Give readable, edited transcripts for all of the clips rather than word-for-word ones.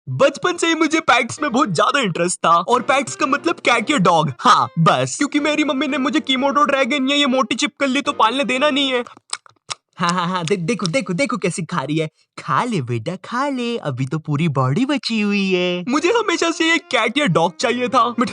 बचपन से ही मुझे पेट्स में बहुत ज्यादा इंटरेस्ट था और पेट्स का मतलब कैट या डॉग। हाँ बस, क्योंकि मेरी मम्मी ने मुझे कीमोडो ड्रैगन या ये मोटी चिपकली तो पालने देना नहीं है। हाँ हाँ हाँ, देखो देखो देखो कैसी खा रही है। खा ले बेटा खा ले, अभी तो पूरी बॉडी बची हुई है। मुझे हमेशा से एक कैट या डॉग चाहिए था बट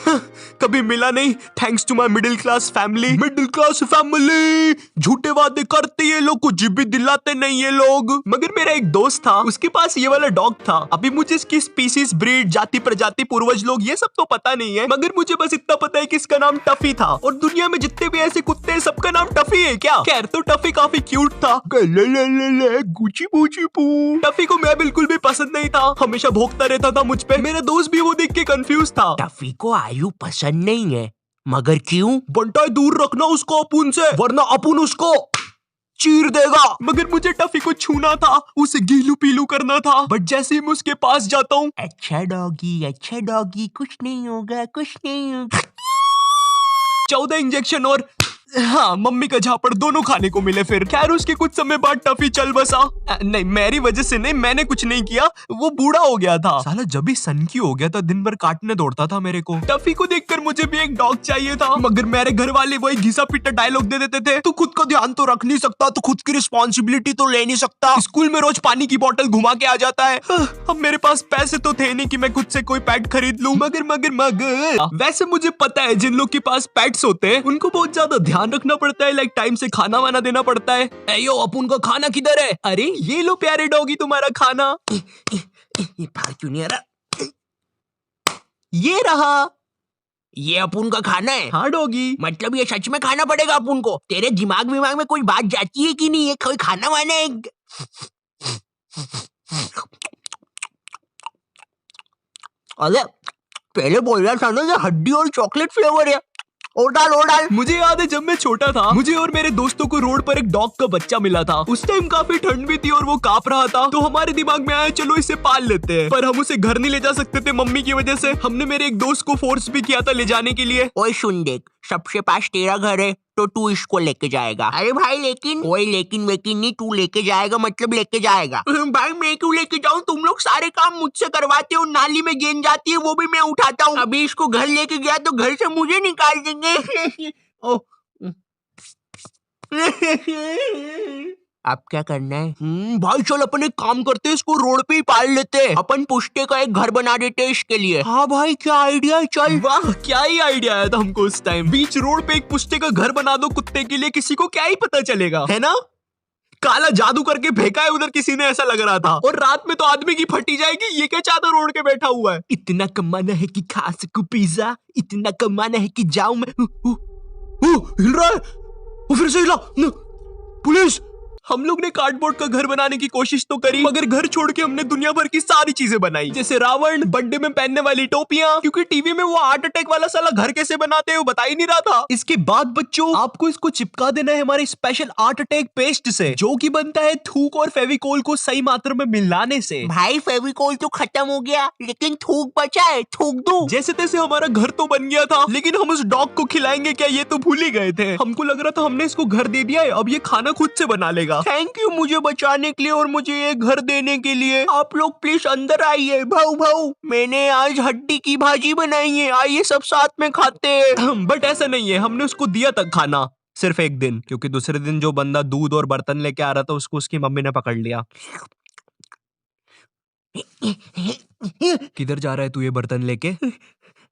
कभी मिला नहीं। Thanks to my middle class family. Middle class family झूठे वादे करते ये लोग, कुछ भी दिलाते नहीं ये लोग। मगर मेरा एक दोस्त था, उसके पास ये वाला डॉग था। अभी मुझे इसकी स्पीसीज, ब्रीड, जाति, प्रजाति, पूर्वज लोग ये सब तो पता नहीं है, मगर मुझे बस इतना पता है कि इसका नाम टफी था। और दुनिया में जितने भी ऐसे कुत्ते हैं सबका नाम टफी है क्या? खैर, तो टफी काफी क्यूट था। गुची पूची पू। टफी को मैं बिल्कुल भी पसंद नहीं था, हमेशा भौंकता रहता था मुझ पे। मेरा दोस्त भी वो देख के कंफ्यूज था। टफी को आयु पसंद नहीं है, मगर क्यों? बंटा दूर रखना उसको अपुन से, वरना अपुन उसको चीर देगा। मगर मुझे टफी को छूना था, उसे गीलू पीलू करना था। बट जैसे ही मैं उसके पास जाता हूँ, अच्छा डॉगी, कुछ नहीं होगा, कुछ नहीं होगा। 14 इंजेक्शन और हाँ मम्मी का झापड़ दोनों खाने को मिले। फिर खैर उसके कुछ समय बाद टफी चल बसा। नहीं मेरी वजह से नहीं, मैंने कुछ नहीं किया, वो बूढ़ा हो गया था साला। जब भी सनकी हो गया था, दिन भर काटने दौड़ता था मेरे को। टफी को देखकर मुझे भी एक डॉग चाहिए था, मगर मेरे घर वाले वही घिसा पिटा डायलॉग दे देते थे। तू खुद का ध्यान तो रख नहीं सकता, तो खुद की रिस्पॉन्सिबिलिटी तो ले नहीं सकता, स्कूल में रोज पानी की बोतल घुमा के आ जाता है। अब मेरे पास पैसे तो थे नहीं कि मैं खुद से कोई पेट खरीद लूं। मगर वैसे मुझे पता है जिन लोग के पास पेट्स होते हैं उनको बहुत ज्यादा ध्यान रखना पड़ता है, लाइक टाइम से खाना वाना देना पड़ता है। एयो अपुन का खाना किधर है? अरे ये लो प्यारे डॉगी तुम्हारा खाना। फॉर्च्यूनर, ये रहा। ये अपुन का खाना है? हाँ डॉगी। मतलब ये सच में खाना पड़ेगा अपुन को? तेरे दिमाग में कोई बात जाती है कि नहीं? ये कोई खाना वाना है? अरे पहले बोल रहा था ना ये हड्डी और चॉकलेट फ्लेवर है। और डाल। मुझे याद है जब मैं छोटा था, मुझे और मेरे दोस्तों को रोड पर एक डॉग का बच्चा मिला था। उस टाइम काफी ठंड भी थी और वो कांप रहा था, तो हमारे दिमाग में आया चलो इसे पाल लेते हैं। पर हम उसे घर नहीं ले जा सकते थे मम्मी की वजह से। हमने मेरे एक दोस्त को फोर्स भी किया था ले जाने के लिए। ओए सुन देख, सबसे पास तेरा घर है तो तू इसको लेके जाएगा। अरे भाई लेकिन, कोई लेकिन वेकिन नहीं, तू लेके जाएगा मतलब लेके जाएगा। भाई मैं क्यों लेके जाऊँ? तुम लोग सारे काम मुझसे करवाते हो, नाली में गेंद जाती है वो भी मैं उठाता हूँ। अभी इसको घर लेके गया तो घर से मुझे निकाल देंगे। ओह अब क्या करना है? भाई चल अपन एक काम करते हैं, इसको रोड पे ही पाल लेते हैं। अपन पुष्टे का एक घर बना देते हैं इसके लिए। हाँ भाई क्या आइडिया है, चल। वाह क्या ही आइडिया आया था हमको उस टाइम। बीच रोड पे एक पुष्टे का घर बना दो कुत्ते के लिए, किसी को क्या ही पता चलेगा, है ना? काला जादू करके फेंका है उधर किसी ने, ऐसा लग रहा था। और रात में तो आदमी की फटी जाएगी। ये क्या चादर ओढ़ के बैठा हुआ है? इतना कमाना है कि खा सकूं पिज्जा, इतना कमाना है कि जाऊं मैं। हिल रहा है, वो फिर से हिला। पुलिस! हम लोग ने कार्डबोर्ड का घर बनाने की कोशिश तो करी, मगर घर छोड़ के हमने दुनिया भर की सारी चीजें बनाई, जैसे रावण, बर्थडे में पहनने वाली टोपियां, क्योंकि टीवी में वो हार्ट अटैक वाला साला घर कैसे बनाते हैं वो बता ही नहीं रहा था। इसके बाद बच्चों आपको इसको चिपका देना है हमारे स्पेशल हार्ट अटैक पेस्ट से, जो कि बनता है थूक और फेविकोल को सही मात्रा में मिलाने से। भाई फेविकोल तो खत्म हो गया, लेकिन थूक बचा है, थूक दूं? जैसे तैसे हमारा घर तो बन गया था, लेकिन हम उस डॉग को खिलाएंगे क्या ये तो भूल ही गए थे। हमको लग रहा था हमने इसको घर दे दिया है, अब ये खाना खुद से बना लेगा। थैंक यू मुझे बचाने के लिए और मुझे ये घर देने के लिए। आप लोग प्लीज अंदर आइए। भाऊ मैंने आज हड्डी की भाजी बनाई है, आइए सब साथ में खाते हैं। बट ऐसा नहीं है, हमने उसको दिया तक खाना सिर्फ एक दिन, क्योंकि दूसरे दिन जो बंदा दूध और बर्तन लेके आ रहा था उसको उसकी मम्मी ने पकड़ लिया। किधर जा रहा है तू ये बर्तन लेके?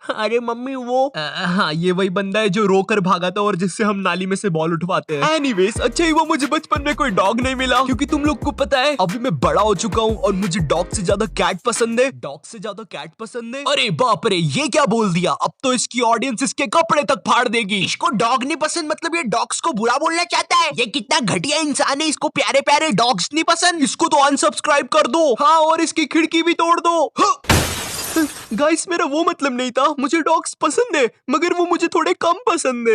अरे मम्मी वो हाँ ये वही बंदा है जो रोकर भागा था और जिससे हम नाली में से बॉल उठवाते हैं। एनीवेज अच्छा ही वो मुझे बचपन में कोई डॉग नहीं मिला, क्योंकि तुम लोग को पता है अभी मैं बड़ा हो चुका हूँ और मुझे डॉग से ज्यादा कैट पसंद है। डॉग से ज्यादा कैट पसंद है। अरे बाप रे ये क्या बोल दिया, अब तो इसकी ऑडियंस इसके कपड़े तक फाड़ देगी। इसको डॉग नहीं पसंद मतलब ये डॉग्स को बुरा बोलना चाहता है? ये कितना घटिया इंसान है, इसको प्यारे प्यारे डॉग्स नहीं पसंद। इसको तो अनसब्सक्राइब कर दो, हाँ और इसकी खिड़की भी तोड़ दो। गाइस मेरा वो मतलब नहीं था, मुझे डॉग्स पसंद है मगर वो मुझे थोड़े कम पसंद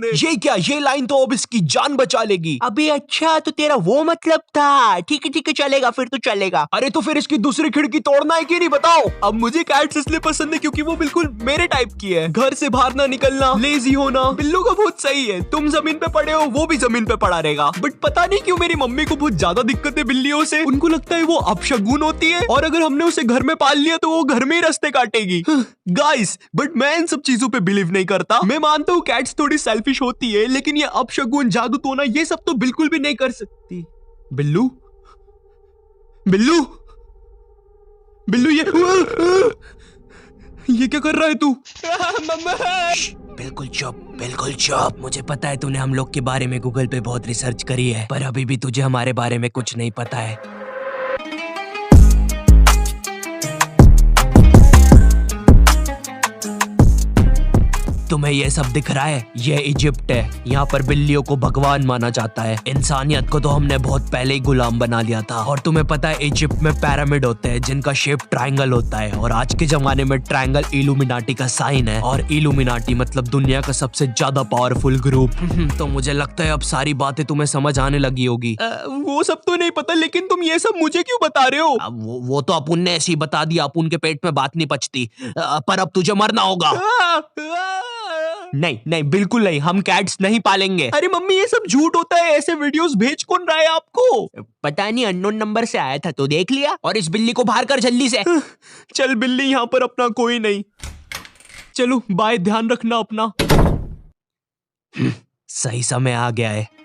है। ये क्या, ये लाइन तो अब इसकी जान बचा लेगी। अबे अच्छा, तो तेरा वो मतलब था। ठीक है चलेगा, फिर तो चलेगा। अरे तो फिर इसकी दूसरी खिड़की तोड़ना है कि नहीं बताओ। अब मुझे कैट्स इसलिए पसंद है क्योंकि वो बिल्कुल मेरे टाइप की है। घर से बाहर ना निकलना, लेजी होना, बिल्लू का बहुत सही है। तुम जमीन पे पड़े हो, वो भी जमीन पे पड़ा रहेगा। बट पता नहीं क्यों मेरी मम्मी को बहुत ज्यादा दिक्कत है बिल्लियों से। उनको लगता है वो अपशगुन होती है और अगर हमने उसे घर में पाल लिया तो वो घर में ही रास्ते काटेगी। गाइस बट मैं इन सब चीजों पे बिलीव नहीं करता। मैं मानता हूँ कैट्स थोड़ी सेल्फिश होती है लेकिन ये अपशगुन, जादू टोना ये सब तो बिल्कुल भी नहीं कर सकती। बिल्लू बिल्लू बिल्लू ये क्या कर रहा है तू? बिल्कुल चुप। मुझे पता है तूने हम लोग के बारे में गूगल पे बहुत रिसर्च करी है पर अभी भी तुझे हमारे बारे में कुछ नहीं पता है। तुम्हें ये सब दिख रहा है? ये इजिप्ट है। यहाँ पर बिल्लियों को भगवान माना जाता है। इंसानियत को तो हमने बहुत पहले ही गुलाम बना लिया था। और तुम्हें पता है इजिप्ट में पिरामिड होते हैं जिनका शेप ट्रायंगल होता है और आज के जमाने में ट्रायंगल इल्यूमिनाटी का साइन है और इल्यूमिनाटी मतलब दुनिया का सबसे ज्यादा पावरफुल ग्रुप। तो मुझे लगता है अब सारी बातें तुम्हें समझ आने लगी होगी। वो सब तो नहीं पता लेकिन तुम ये सब मुझे क्यों बता रहे हो? अब वो तो अपुन ने ऐसे ही बता दिया, अपुन के पेट में बात नहीं पचती। पर अब तुझे मरना होगा। नहीं बिल्कुल नहीं, हम कैट्स नहीं पालेंगे। अरे मम्मी ये सब झूठ होता है, ऐसे वीडियोस भेज कौन रहा है आपको? पता नहीं, अननोन नंबर से आया था तो देख लिया। और इस बिल्ली को बाहर कर जल्दी से। चल बिल्ली, यहाँ पर अपना कोई नहीं। चलो बाय, ध्यान रखना अपना। सही समय आ गया है।